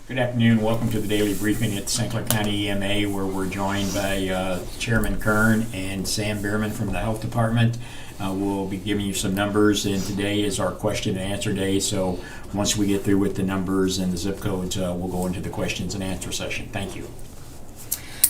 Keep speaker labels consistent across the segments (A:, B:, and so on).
A: Good afternoon. Welcome to the daily briefing at St. Clair County EMA, where we're joined by Chairman Kern and Sam Bierman from the Health Department. We'll be giving you some numbers, and today is our question and answer day. So once we get through with the numbers and the zip codes, we'll go into the questions and answer session. Thank you.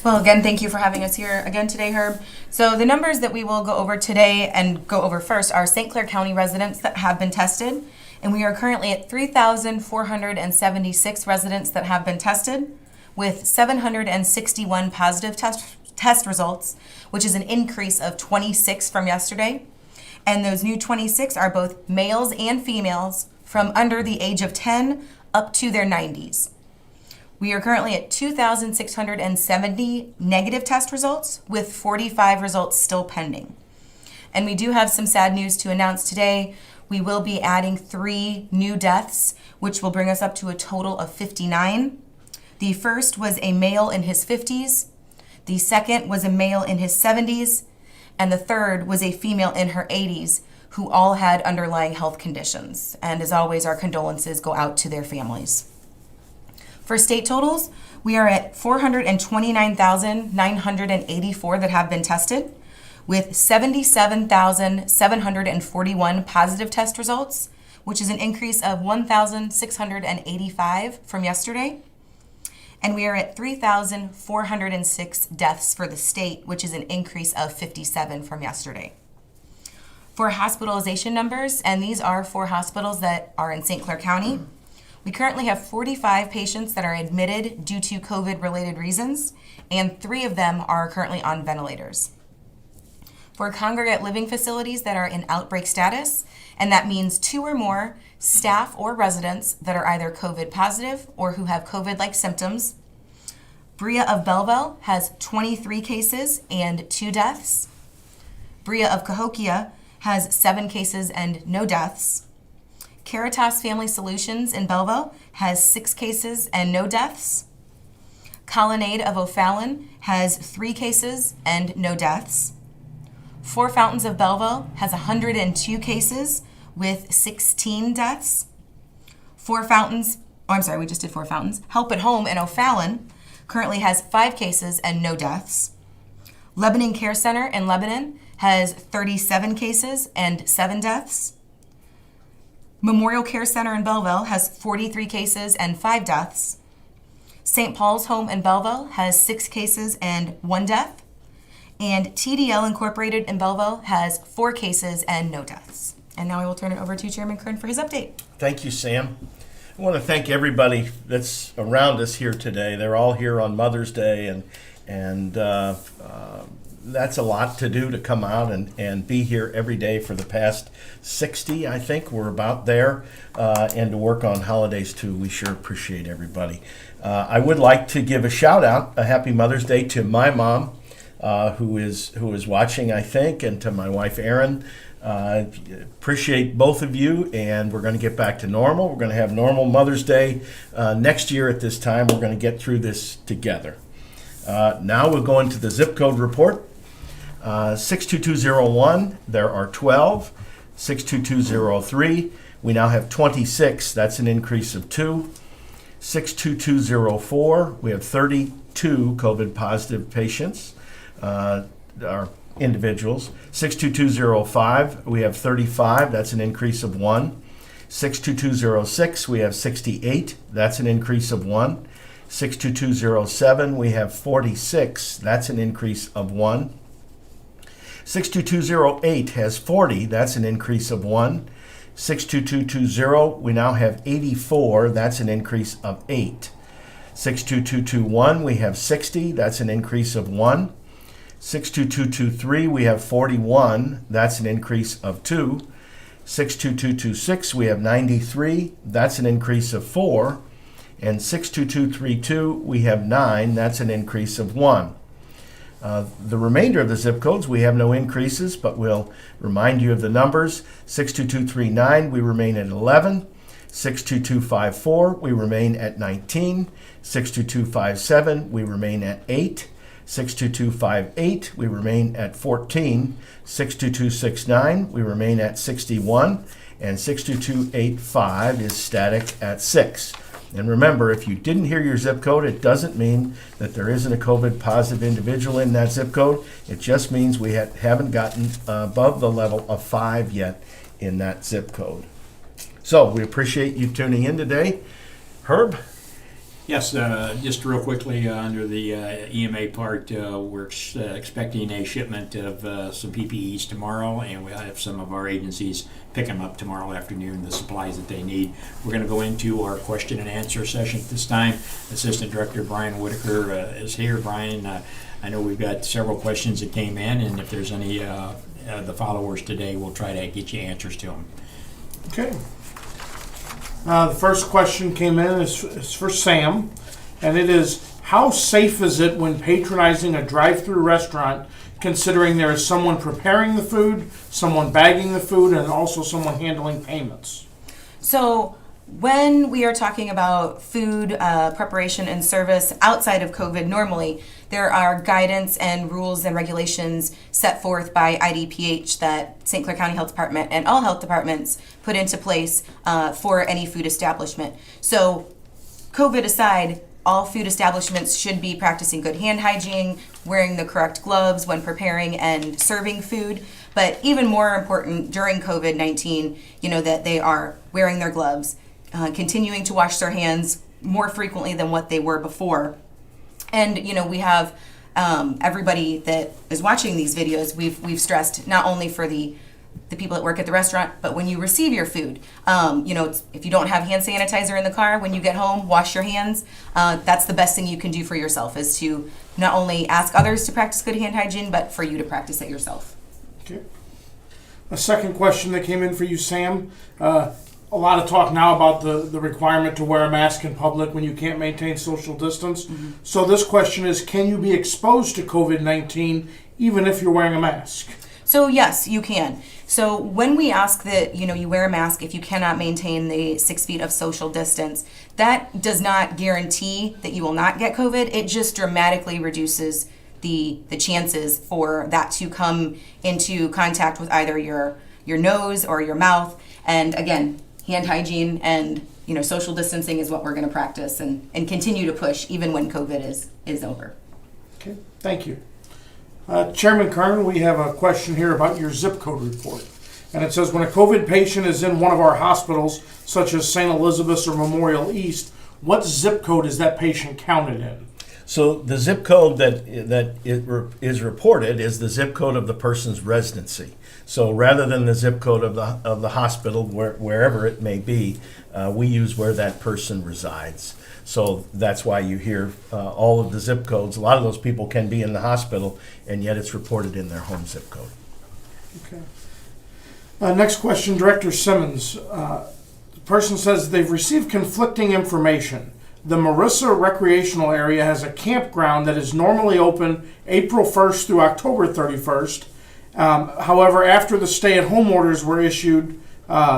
B: Well, again, thank you for having us here again today, Herb. So the numbers that we will go over today and go over first are St. Clair County residents that have been tested. And we are currently at 3,476 residents that have been tested with 761 positive test results, which is an increase of 26 from yesterday. And those new 26 are both males and females from under the age of 10 up to their 90s. We are currently at 2,670 negative test results with 45 results still pending. And we do have some sad news to announce today. We will be adding 3 new deaths, which will bring us up to a total of 59. The first was a male in his 50s. The second was a male in his 70s. And the third was a female in her 80s who all had underlying health conditions. And as always, our condolences go out to their families. For state totals, we are at 429,984 that have been tested, with 77,741 positive test results, which is an increase of 1,685 from yesterday. And we are at 3,406 deaths for the state, which is an increase of 57 from yesterday. For hospitalization numbers, and these are for hospitals that are in St. Clair County, we currently have 45 patients that are admitted due to COVID-related reasons, and 3 of them are currently on ventilators. For congregate living facilities that are in outbreak status, and that means 2 or more staff or residents that are either COVID positive or who have COVID-like symptoms, Brea of Belleville has 23 cases and 2 deaths. Brea of Cahokia has 7 cases and no deaths. Caritas Family Solutions in Belleville has 6 cases and no deaths. Colonnade of O'Fallon has 3 cases and no deaths. Four Fountains of Belleville has 102 cases with 16 deaths. We just did Four Fountains. Help at Home in O'Fallon currently has 5 cases and no deaths. Lebanon Care Center in Lebanon has 37 cases and 7 deaths. Memorial Care Center in Belleville has 43 cases and 5 deaths. St. Paul's Home in Belleville has 6 cases and 1 death. And TDL Incorporated in Belleville has 4 cases and no deaths. And now I will turn it over to Chairman Kern for his update.
C: Thank you, Sam. I want to thank everybody that's around us here today. They're all here on Mother's Day, and that's a lot to do, to come out and be here every day for the past 60, I think. We're about there, and to work on holidays too. We sure appreciate everybody. I would like to give a shout out, a happy Mother's Day to my mom, who is watching, I think, and to my wife, Erin. Appreciate both of you, and we're going to get back to normal. We're going to have normal Mother's Day next year at this time. We're going to get through this together. Now we'll go into the zip code report. 62201, there are 12. 62203, we now have 26. That's an increase of 2. 62204, we have 32 COVID positive patients. Are individuals. 62205, we have 35. That's an increase of 1. 62206, we have 68. That's an increase of 1. 62207, we have 46. That's an increase of 1. 62208 has 40. That's an increase of 1. 62220, we now have 84. That's an increase of 8. 62221, we have 60. That's an increase of 1. 62223, we have 41. That's an increase of 2. 62226, we have 93. That's an increase of 4. And 62232, we have 9. That's an increase of 1. The remainder of the zip codes, we have no increases, but we'll remind you of the numbers. 62239, we remain at 11. 62254, we remain at 19. 62257, we remain at 8. 62258, we remain at 14. 62269, we remain at 61. And 62285 is static at 6. And remember, if you didn't hear your zip code, it doesn't mean that there isn't a COVID positive individual in that zip code. It just means we haven't gotten above the level of 5 yet in that zip code. So we appreciate you tuning in today. Herb?
A: Yes, just real quickly, under the EMA part, we're expecting a shipment of some PPEs tomorrow, and we'll have some of our agencies pick them up tomorrow afternoon, the supplies that they need. We're going to go into our question and answer session at this time. Assistant Director Brian Whitaker is here. Brian, I know we've got several questions that came in, and if there's any the followers today, we'll try to get you answers to them.
D: Okay. The first question came in is for Sam, and it is, how safe is it when patronizing a drive-through restaurant, considering there is someone preparing the food, someone bagging the food, and also someone handling payments?
B: So when we are talking about food preparation and service outside of COVID, normally there are guidance and rules and regulations set forth by IDPH that St. Clair County Health Department and all health departments put into place for any food establishment. So COVID aside, all food establishments should be practicing good hand hygiene, wearing the correct gloves when preparing and serving food. But even more important during COVID-19, that they are wearing their gloves, continuing to wash their hands more frequently than what they were before. And we have everybody that is watching these videos. We've stressed not only for the people that work at the restaurant, but when you receive your food, if you don't have hand sanitizer in the car when you get home, wash your hands. That's the best thing you can do for yourself, is to not only ask others to practice good hand hygiene, but for you to practice it yourself.
D: Okay. A second question that came in for you, Sam. A lot of talk now about the requirement to wear a mask in public when you can't maintain social distance. Mm-hmm. So this question is, can you be exposed to COVID-19 even if you're wearing a mask?
B: So yes, you can. So when we ask that you wear a mask if you cannot maintain the 6 feet of social distance, that does not guarantee that you will not get COVID. It just dramatically reduces the chances for that to come into contact with either your nose or your mouth. And again, hand hygiene and social distancing is what we're going to practice and continue to push even when COVID is over.
D: Okay, thank you. Chairman Kern, we have a question here about your zip code report. And it says, when a COVID patient is in one of our hospitals, such as St. Elizabeth's or Memorial East, what zip code is that patient counted in?
C: So the zip code that is reported is the zip code of the person's residency. So rather than the zip code of the hospital, wherever it may be, we use where that person resides. So that's why you hear all of the zip codes. A lot of those people can be in the hospital, and yet it's reported in their home zip code.
D: Okay. Next question, Director Simmons. The person says they've received conflicting information. The Marissa Recreational Area has a campground that is normally open April 1st through October 31st. However, after the stay-at-home orders were issued,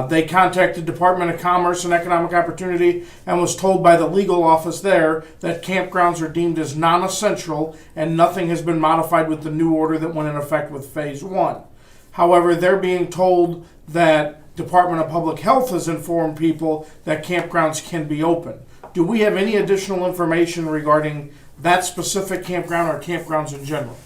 D: they contacted Department of Commerce and Economic Opportunity and was told by the legal office there that campgrounds are deemed as non-essential and nothing has been modified with the new order that went in effect with Phase 1. However, they're being told that Department of Public Health has informed people that campgrounds can be open. Do we have any additional information regarding that specific campground or campgrounds in general?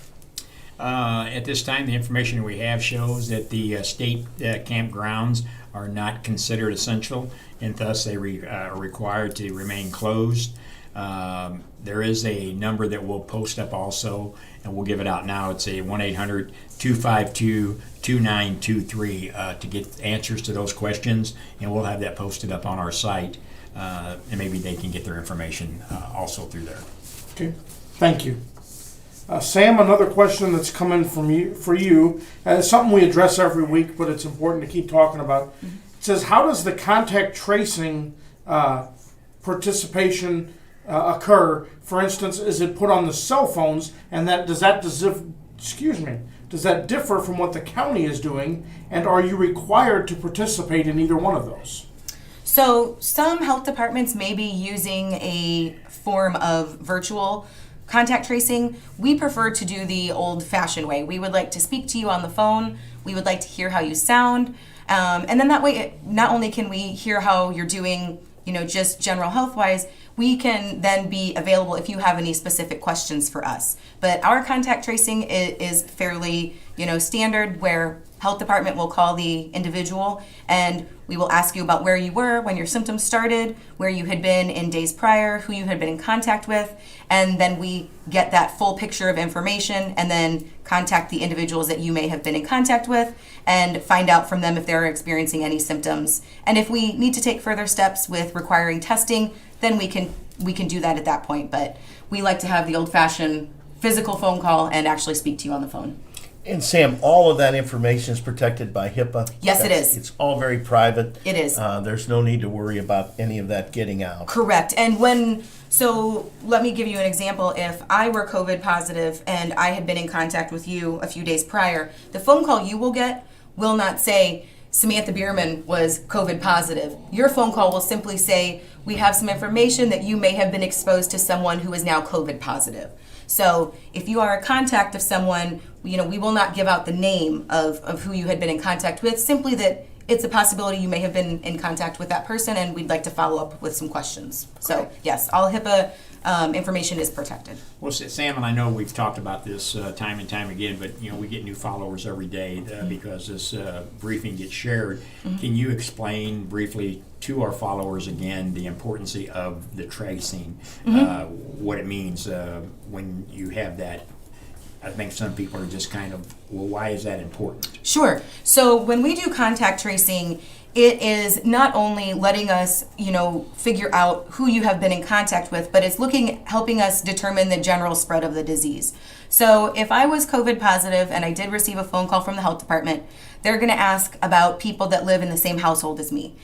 A: At this time, the information we have shows that the state campgrounds are not considered essential, and thus they are required to remain closed. There is a number that we'll post up also, and we'll give it out now. It's a 1-800-252-2923 to get answers to those questions, and we'll have that posted up on our site, and maybe they can get their information also through there.
D: Okay, thank you. Sam, another question that's coming for you. It's something we address every week, but it's important to keep talking about. Mm-hmm. It says, how does the contact tracing participation occur? For instance, is it put on the cell phones, and does that differ from what the county is doing? And are you required to participate in either one of those?
B: So some health departments may be using a form of virtual contact tracing. We prefer to do the old-fashioned way. We would like to speak to you on the phone. We would like to hear how you sound. And then that way, not only can we hear how you're doing just general health wise, we can then be available if you have any specific questions for us. But our contact tracing is fairly, standard, where health department will call the individual and we will ask you about where you were when your symptoms started, where you had been in days prior, who you had been in contact with, and then we get that full picture of information and then contact the individuals that you may have been in contact with and find out from them if they're experiencing any symptoms. And if we need to take further steps with requiring testing, then we can do that at that point. But we like to have the old-fashioned physical phone call and actually speak to you on the phone.
C: And Sam, all of that information is protected by HIPAA?
B: Yes, it is.
C: It's all very private.
B: It is.
C: There's no need to worry about any of that getting out.
B: Correct. And so let me give you an example. If I were COVID positive and I had been in contact with you a few days prior, the phone call you will get will not say, Samantha Bierman was COVID positive. Your phone call will simply say, we have some information that you may have been exposed to someone who is now COVID positive. So if you are a contact of someone, we will not give out the name of who you had been in contact with, simply that it's a possibility you may have been in contact with that person and we'd like to follow up with some questions. So yes, all HIPAA information is protected.
A: Well, Sam and I know we've talked about this time and time again, but we get new followers every day because this briefing gets shared. Can you explain briefly to our followers again the importance of the tracing, what it means when you have that? I think some people are just kind of, well, why is that important?
B: Sure. So when we do contact tracing, it is not only letting us, figure out who you have been in contact with, but it's helping us determine the general spread of the disease. So if I was COVID positive and I did receive a phone call from the health department, they're going to ask about people that live in the same household as me,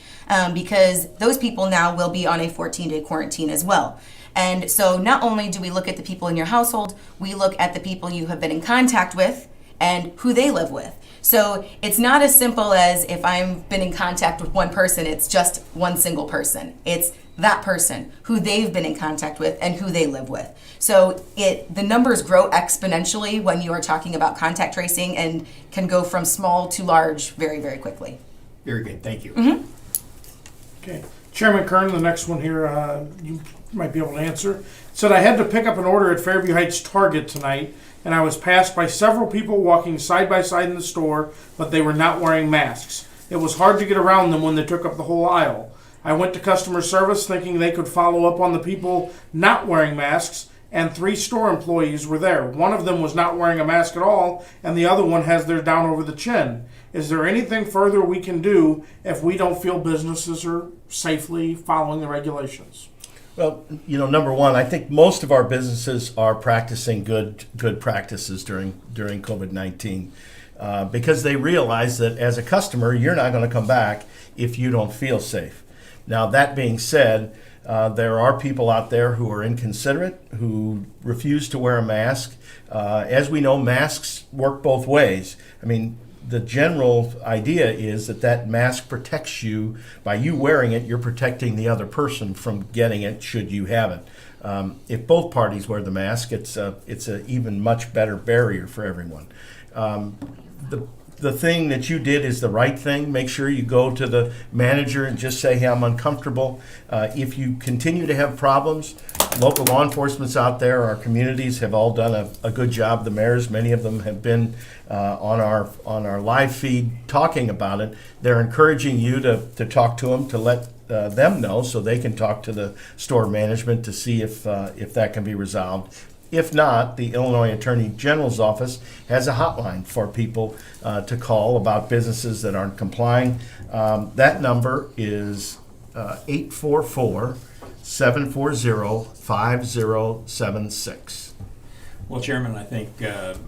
B: because those people now will be on a 14-day quarantine as well. And so not only do we look at the people in your household, we look at the people you have been in contact with and who they live with. So it's not as simple as if I've been in contact with one person, it's just one single person. It's that person, who they've been in contact with and who they live with. So the numbers grow exponentially when you are talking about contact tracing and can go from small to large very, very quickly.
A: Very good. Thank you.
D: Okay. Chairman Kern, the next one here, you might be able to answer. Said, I had to pick up an order at Fairview Heights Target tonight, and I was passed by several people walking side by side in the store, but they were not wearing masks. It was hard to get around them when they took up the whole aisle. I went to customer service thinking they could follow up on the people not wearing masks, and 3 store employees were there. One of them was not wearing a mask at all, and the other one has theirs down over the chin. Is there anything further we can do if we don't feel businesses are safely following the regulations?
C: Well, number one, I think most of our businesses are practicing good practices during COVID-19 because they realize that as a customer, you're not going to come back if you don't feel safe. Now, that being said, there are people out there who are inconsiderate, who refuse to wear a mask. As we know, masks work both ways. I mean, the general idea is that mask protects you. By you wearing it, you're protecting the other person from getting it should you have it. If both parties wear the mask, it's a even much better barrier for everyone. The thing that you did is the right thing. Make sure you go to the manager and just say, hey, I'm uncomfortable. If you continue to have problems, local law enforcement's out there. Our communities have all done a good job. The mayors, many of them have been on our live feed talking about it. They're encouraging you to talk to them, to let them know so they can talk to the store management to see if that can be resolved. If not, the Illinois Attorney General's office has a hotline for people to call about businesses that aren't complying. That number is 844-740-5076.
A: Well, Chairman, I think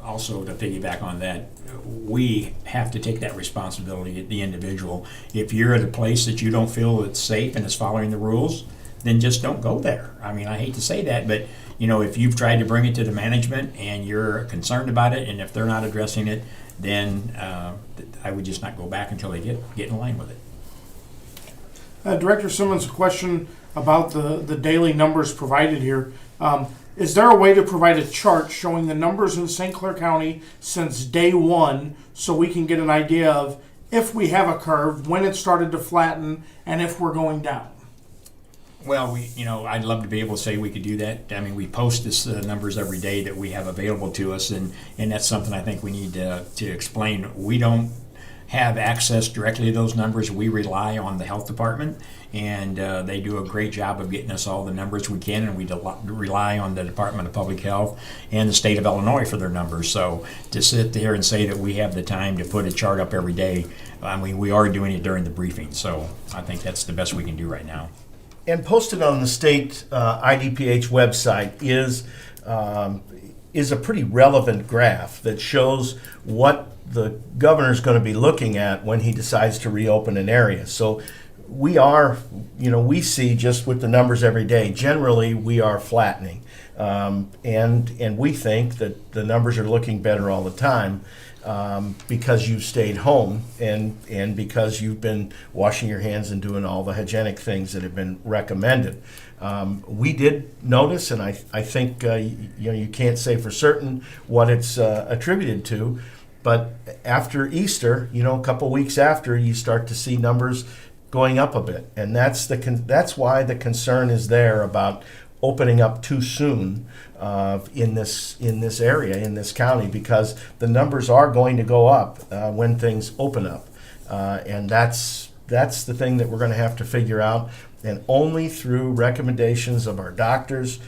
A: also to piggyback on that, we have to take that responsibility at the individual. If you're at a place that you don't feel it's safe and is following the rules, then just don't go there. I mean, I hate to say that, but if you've tried to bring it to the management and you're concerned about it, and if they're not addressing it, then I would just not go back until they get in line with it.
D: Director Simmons, a question about the daily numbers provided here. Is there a way to provide a chart showing the numbers in St. Clair County since day one so we can get an idea of if we have a curve, when it started to flatten, and if we're going down?
A: Well, I'd love to be able to say we could do that. I mean, we post this numbers every day that we have available to us, and that's something I think we need to explain. We don't have access directly to those numbers. We rely on the health department, and they do a great job of getting us all the numbers we can, and we rely on the Department of Public Health and the state of Illinois for their numbers. So to sit there and say that we have the time to put a chart up every day, I mean, we are doing it during the briefing. So I think that's the best we can do right now.
C: And posted on the state IDPH website is a pretty relevant graph that shows what the governor's going to be looking at when he decides to reopen an area. So we see just with the numbers every day, generally we are flattening. And we think that the numbers are looking better all the time because you've stayed home and because you've been washing your hands and doing all the hygienic things that have been recommended. We did notice, and I think you can't say for certain what it's attributed to, but after Easter, a couple weeks after, you start to see numbers going up a bit, and that's why the concern is there about opening up too soon in this area, in this county, because the numbers are going to go up when things open up, and that's the thing that we're going to have to figure out. And only through recommendations of our doctors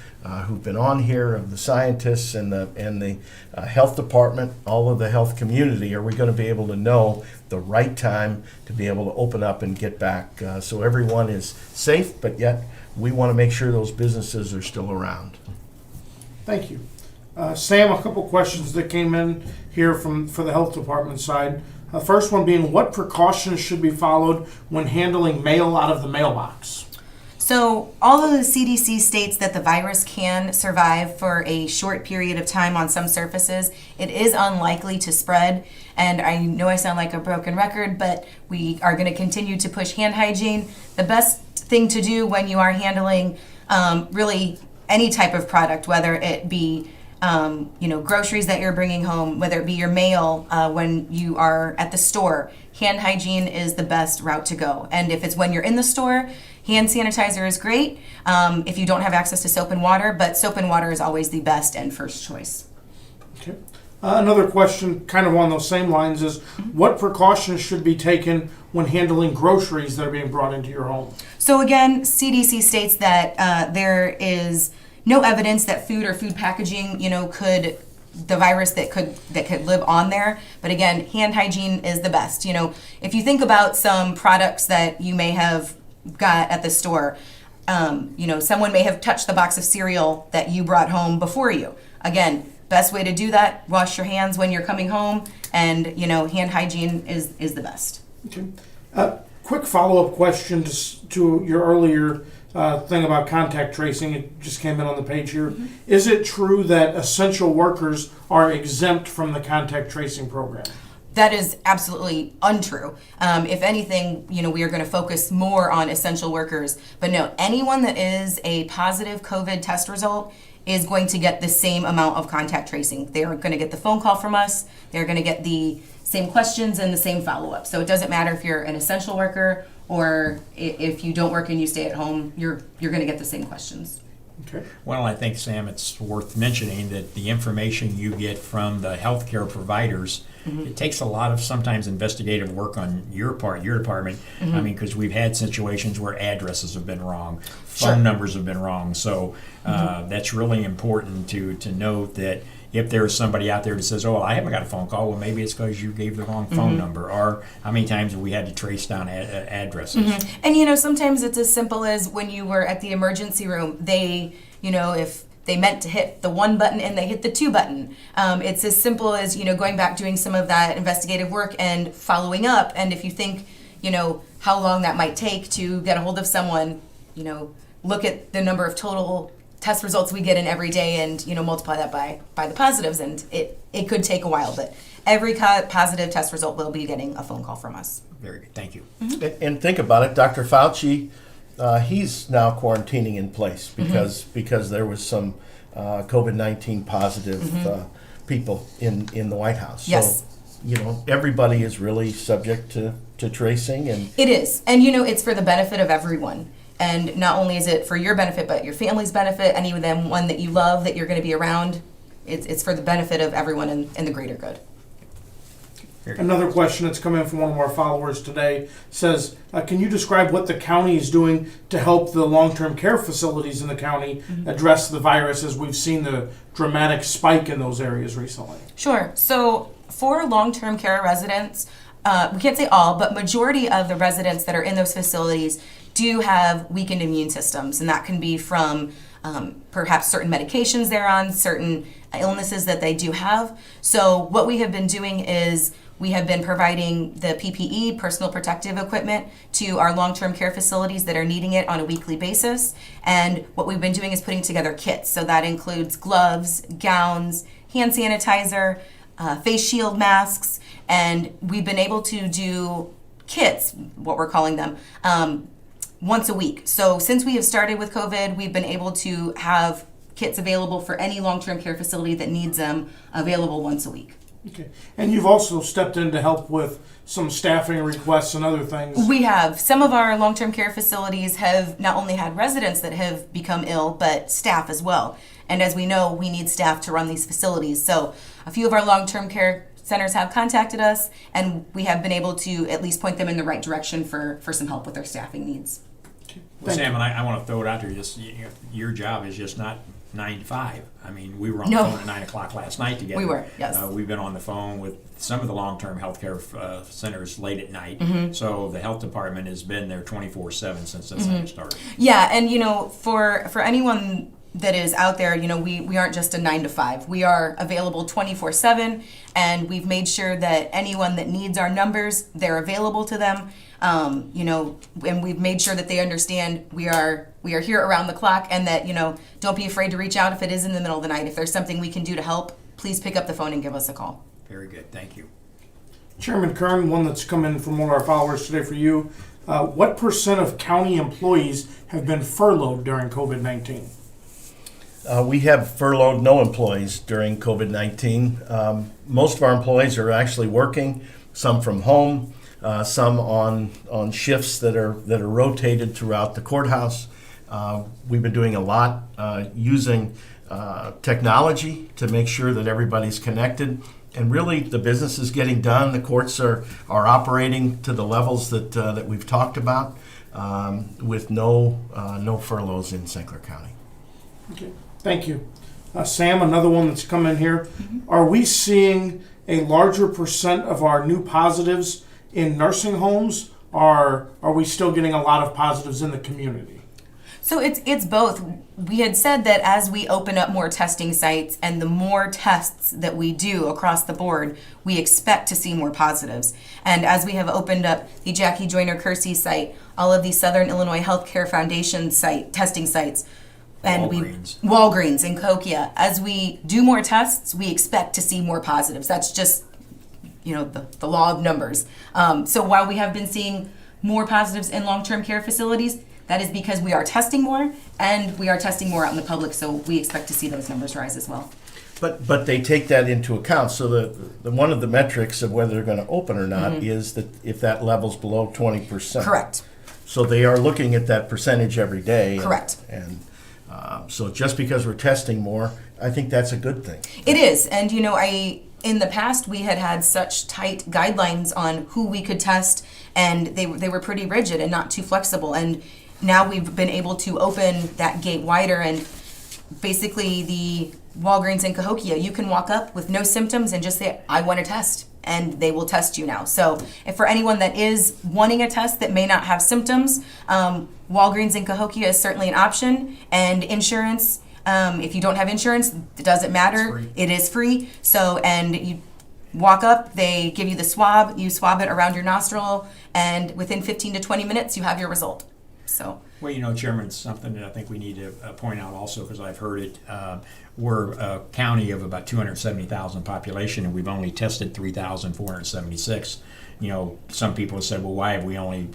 C: who've been on here, of the scientists and the health department, all of the health community, are we going to be able to know the right time to be able to open up and get back so everyone is safe, but yet we want to make sure those businesses are still around.
D: Thank you. Sam, a couple questions that came in here for the health department side. First one being, what precautions should be followed when handling mail out of the mailbox?
B: So all of the CDC states that the virus can survive for a short period of time on some surfaces. It is unlikely to spread, and I know I sound like a broken record, but we are going to continue to push hand hygiene. The best thing to do when you are handling really any type of product, whether it be groceries that you're bringing home, whether it be your mail, when you are at the store, hand hygiene is the best route to go. And if it's when you're in the store, hand sanitizer is great if you don't have access to soap and water, but soap and water is always the best and first choice.
D: Okay. Another question kind of on those same lines is, what precautions should be taken when handling groceries that are being brought into your home?
B: So again, CDC states that there is no evidence that food or food packaging, the virus that could live on there. But again, hand hygiene is the best. If you think about some products that you may have got at the store, someone may have touched the box of cereal that you brought home before you. Again, best way to do that, wash your hands when you're coming home, and hand hygiene is the best.
D: Okay. Quick follow-up question to your earlier thing about contact tracing. It just came in on the page here. Mm-hmm. Is it true that essential workers are exempt from the contact tracing program?
B: That is absolutely untrue. If anything, we are going to focus more on essential workers. But no, anyone that is a positive COVID test result is going to get the same amount of contact tracing. They're going to get the phone call from us. They're going to get the same questions and the same follow-up. So it doesn't matter if you're an essential worker or if you don't work and you stay at home, you're going to get the same questions.
D: Okay.
A: Well, I think, Sam, it's worth mentioning that the information you get from the healthcare providers, it takes a lot of sometimes investigative work on your department. I mean, because we've had situations where addresses have been wrong, phone numbers have been wrong. So that's really important to note that if there's somebody out there that says, I haven't got a phone call, well, maybe it's because you gave the wrong phone number. Or how many times have we had to trace down addresses?
B: And, sometimes it's as simple as when you were at the emergency room, they, if they meant to hit the 1 button and they hit the 2 button. It's as simple as, going back, doing some of that investigative work and following up. And if you think, how long that might take to get a hold of someone, look at the number of total test results we get in every day and, multiply that by the positives. And it could take a while, but every positive test result will be getting a phone call from us.
A: Very good. Thank you.
C: And think about it, Dr. Fauci, he's now quarantining in place because there was some COVID-19 positive people in the White House.
B: Yes.
C: So, everybody is really subject to tracing. And
B: it is. And, it's for the benefit of everyone. And not only is it for your benefit, but your family's benefit, anyone that you love, that you're going to be around. It's for the benefit of everyone and the greater good.
D: Another question that's come in from one of our followers today says, can you describe what the county is doing to help the long-term care facilities in the county address the virus, as we've seen the dramatic spike in those areas recently?
B: Sure. So for long-term care residents, we can't say all, but majority of the residents that are in those facilities do have weakened immune systems, and that can be from perhaps certain medications they're on, certain illnesses that they do have. So what we have been doing is we have been providing the PPE, personal protective equipment, to our long-term care facilities that are needing it on a weekly basis. And what we've been doing is putting together kits. So that includes gloves, gowns, hand sanitizer, face shield masks, and we've been able to do kits, what we're calling them, once a week. So since we have started with COVID, we've been able to have kits available for any long-term care facility that needs them, available once a week.
D: Okay. And you've also stepped in to help with some staffing requests and other things.
B: We have. Some of our long-term care facilities have not only had residents that have become ill, but staff as well. And as we know, we need staff to run these facilities. So a few of our long-term care centers have contacted us, and we have been able to at least point them in the right direction for some help with their staffing needs.
A: Well, Sam, and I want to throw it out there. Just your job is just not 9 to 5. I mean, we were on the phone at 9 o'clock last night together.
B: We were, yes.
A: We've been on the phone with some of the long-term health care centers late at night. So the health department has been there 24/7 since this thing started.
B: Yeah, and for anyone that is out there, we aren't just a 9 to 5. We are available 24/7, and we've made sure that anyone that needs our numbers, they're available to them. And we've made sure that they understand we are here around the clock, and that, don't be afraid to reach out if it is in the middle of the night. If there's something we can do to help, please pick up the phone and give us a call.
A: Very good. Thank you.
D: Chairman Kern, one that's come in from one of our followers today for you. What % of county employees have been furloughed during COVID-19?
C: We have furloughed no employees during COVID-19. Most of our employees are actually working, some from home, some on shifts that are rotated throughout the courthouse. We've been doing a lot using technology to make sure that everybody's connected. And really, the business is getting done. The courts are operating to the levels that we've talked about, with no furloughs in St. Clair County.
D: Okay, thank you. Sam, another one that's come in here. Are we seeing a larger % of our new positives in nursing homes, or are we still getting a lot of positives in the community?
B: So it's both. We had said that as we open up more testing sites and the more tests that we do across the board, we expect to see more positives. And as we have opened up the Jackie Joyner Kersey site, all of the Southern Illinois Healthcare Foundation testing sites, and Walgreens in Cahokia, as we do more tests, we expect to see more positives. That's just the law of numbers. So while we have been seeing more positives in long-term care facilities, that is because we are testing more, and we are testing more out in the public, so we expect to see those numbers rise as well.
C: But they take that into account. So the one of the metrics of whether they're going to open or not is that if that level's below 20%.
B: Correct.
C: So they are looking at that percentage every day.
B: Correct.
C: And so just because we're testing more, I think that's a good thing.
B: It is, and in the past, we had such tight guidelines on who we could test, and they were pretty rigid and not too flexible. And now we've been able to open that gate wider, and basically the Walgreens in Cahokia, you can walk up with no symptoms and just say, I want a test, and they will test you now. So if for anyone that is wanting a test that may not have symptoms, Walgreens in Cahokia is certainly an option, and insurance. If you don't have insurance, it doesn't matter. It is free. So, and you walk up, they give you the swab, you swab it around your nostril, and within 15 to 20 minutes, you have your result. So.
A: Well, Chairman, something that I think we need to point out also, because I've heard it, we're a county of about 270,000 population, and we've only tested 3,476. Some people have said, well, why have we only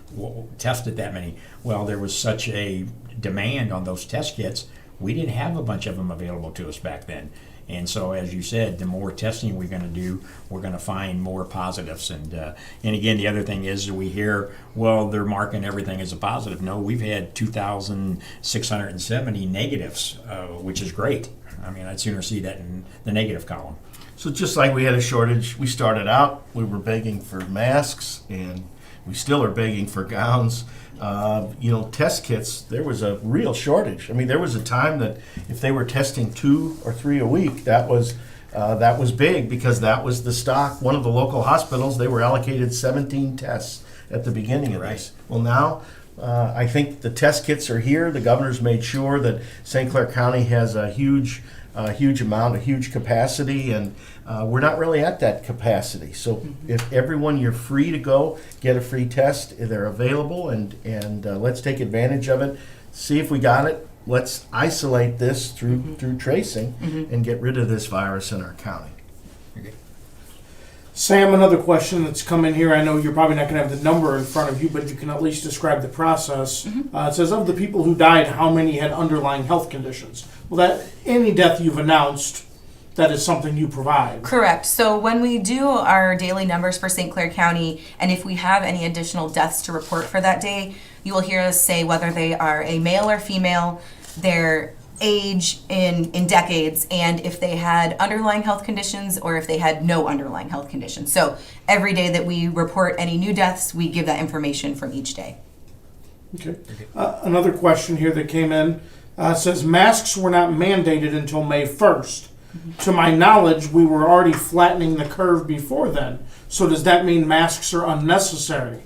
A: tested that many? Well, there was such a demand on those test kits. we didn't have a bunch of them available to us back then. And so, as you said, the more testing we're going to do, we're going to find more positives. And again, the other thing is we hear, well, they're marking everything as a positive. No, we've had 2,670 negatives, which is great. I mean, I'd sooner see that in the negative column.
C: So just like we had a shortage, we started out, we were begging for masks, and we still are begging for gowns. Test kits, there was a real shortage. I mean, there was a time that if they were testing 2 or 3 a week, that was big, because that was the stock. One of the local hospitals, they were allocated 17 tests at the beginning of this. Well, now, I think the test kits are here. The governor's made sure that St. Clair County has a huge amount, a huge capacity, and we're not really at that capacity. So if everyone, you're free to go get a free test, they're available, and let's take advantage of it. See if we got it. Let's isolate this through tracing and get rid of this virus in our county.
A: Okay.
D: Sam, another question that's come in here. I know you're probably not going to have the number in front of you, but you can at least describe the process. It says, of the people who died, how many had underlying health conditions? Well, that any death you've announced, that is something you provide.
B: Correct. So when we do our daily numbers for St. Clair County, and if we have any additional deaths to report for that day, you will hear us say whether they are a male or female, their age in decades, and if they had underlying health conditions or if they had no underlying health conditions. So every day that we report any new deaths, we give that information from each day.
D: Okay. Another question here that came in says, masks were not mandated until May 1st. To my knowledge, we were already flattening the curve before then. So does that mean masks are unnecessary?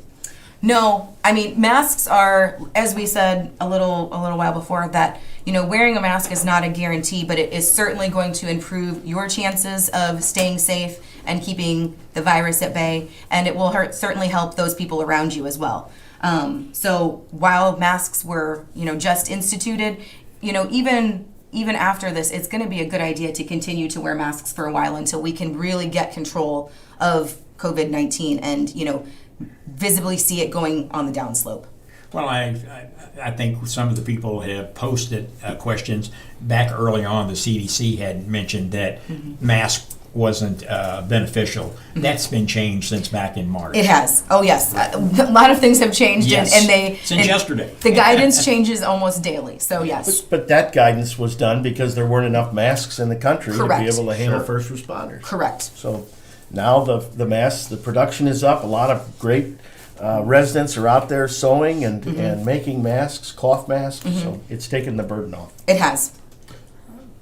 B: No, I mean, masks are, as we said a little while before, that, wearing a mask is not a guarantee, but it is certainly going to improve your chances of staying safe and keeping the virus at bay, and it will certainly help those people around you as well. So while masks were, just instituted, even after this, it's going to be a good idea to continue to wear masks for a while until we can really get control of COVID-19 and, visibly see it going on the downslope.
A: Well, I think some of the people have posted questions. Back early on, the CDC had mentioned that mask wasn't beneficial. That's been changed since back in March.
B: It has. Oh, yes. A lot of things have changed.
A: Yes.
B: And
A: since yesterday.
B: The guidance changes almost daily. So, yes.
C: But that guidance was done because there weren't enough masks in the country
B: Correct.
C: to be able to handle first responders.
B: Correct.
C: So now the masks, the production is up. A lot of great residents are out there sewing and making masks, cloth masks. So it's taken the burden off.
B: It has.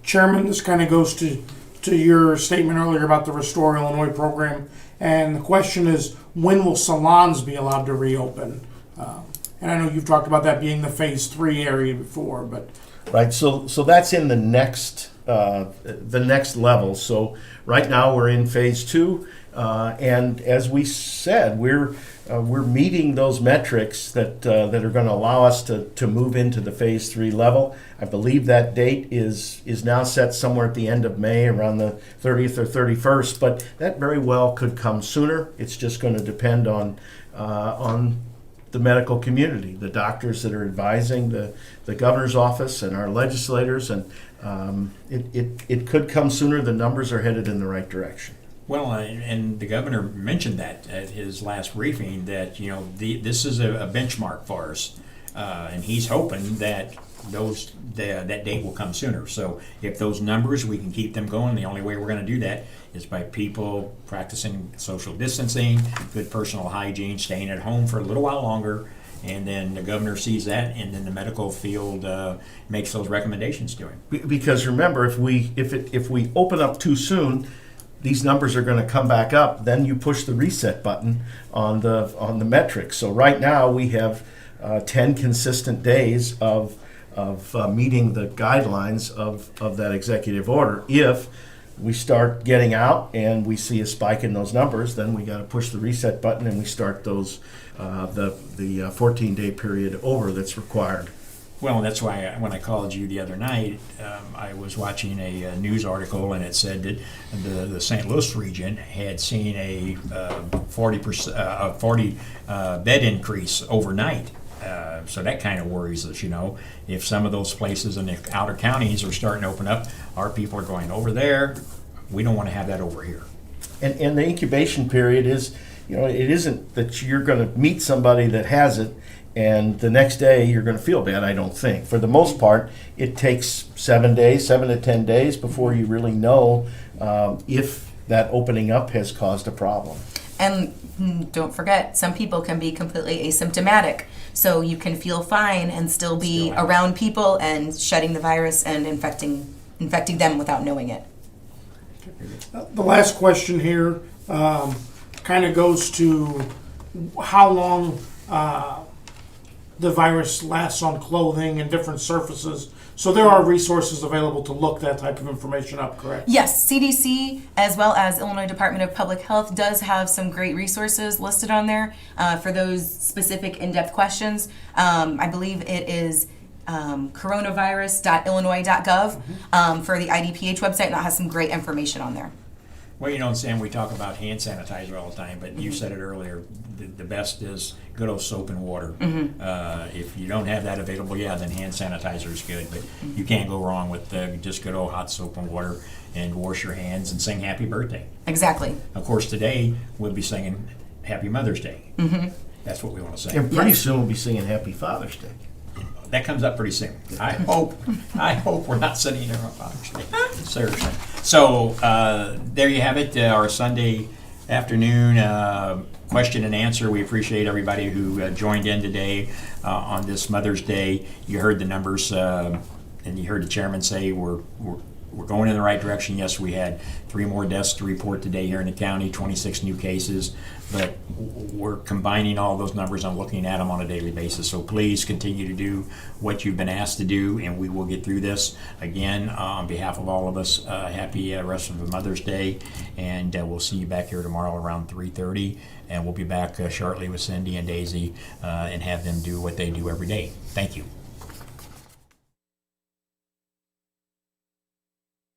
D: Chairman, this kind of goes to your statement earlier about the Restore Illinois program. And the question is, when will salons be allowed to reopen? And I know you've talked about that being the phase 3 area before, but...
C: Right, so that's in the next level. So right now we're in phase 2, and as we said, we're meeting those metrics that are going to allow us to move into the phase 3 level. I believe that date is now set somewhere at the end of May, around the 30th or 31st, but that very well could come sooner. It's just going to depend on the medical community, the doctors that are advising the governor's office and our legislators, and it could come sooner. The numbers are headed in the right direction.
A: Well, and the governor mentioned that at his last briefing, that this is a benchmark for us, and he's hoping that that date will come sooner. So if those numbers, we can keep them going. The only way we're going to do that is by people practicing social distancing, good personal hygiene, staying at home for a little while longer, and then the governor sees that, and then the medical field makes those recommendations to him.
C: Because remember, if we open up too soon, these numbers are going to come back up. Then you push the reset button on the metrics. So right now we have 10 consistent days of meeting the guidelines of that executive order. If we start getting out and we see a spike in those numbers, then we got to push the reset button and we start those the 14-day period over that's required.
A: Well, that's why when I called you the other night, I was watching a news article, and it said that the St. Louis region had seen a 40 bed increase overnight. So that kind of worries us, If some of those places in the outer counties are starting to open up, our people are going over there. We don't want to have that over here.
C: And the incubation period is, it isn't that you're going to meet somebody that has it and the next day you're going to feel bad, I don't think. For the most part, it takes 7 to 10 days before you really know if that opening up has caused a problem.
B: And don't forget, some people can be completely asymptomatic. So you can feel fine and still be around people and shedding the virus and infecting them without knowing it.
D: The last question here kind of goes to how long the virus lasts on clothing and different surfaces. So there are resources available to look that type of information up, correct?
B: Yes, CDC as well as Illinois Department of Public Health does have some great resources listed on there for those specific in-depth questions. I believe it is coronavirus.illinois.gov for the IDPH website, and that has some great information on there.
A: Well, Sam, we talk about hand sanitizer all the time, but you said it earlier, the best is good old soap and water. If you don't have that available, then hand sanitizer is good, but you can't go wrong with just good old hot soap and water, and wash your hands and sing happy birthday.
B: Exactly.
A: Of course, today we'll be singing Happy Mother's Day. That's what we want to sing.
C: And pretty soon we'll be singing Happy Father's Day.
A: That comes up pretty soon. I hope we're not sitting there on Father's Day. Seriously. So there you have it, our Sunday afternoon question and answer. We appreciate everybody who joined in today on this Mother's Day. You heard the numbers, and you heard the chairman say we're going in the right direction. Yes, we had 3 more deaths to report today here in the county, 26 new cases, but we're combining all those numbers and looking at them on a daily basis. So please continue to do what you've been asked to do, and we will get through this. Again, on behalf of all of us, happy rest of the Mother's Day, and we'll see you back here tomorrow around 3:30, and we'll be back shortly with Cindy and Daisy and have them do what they do every day. Thank you.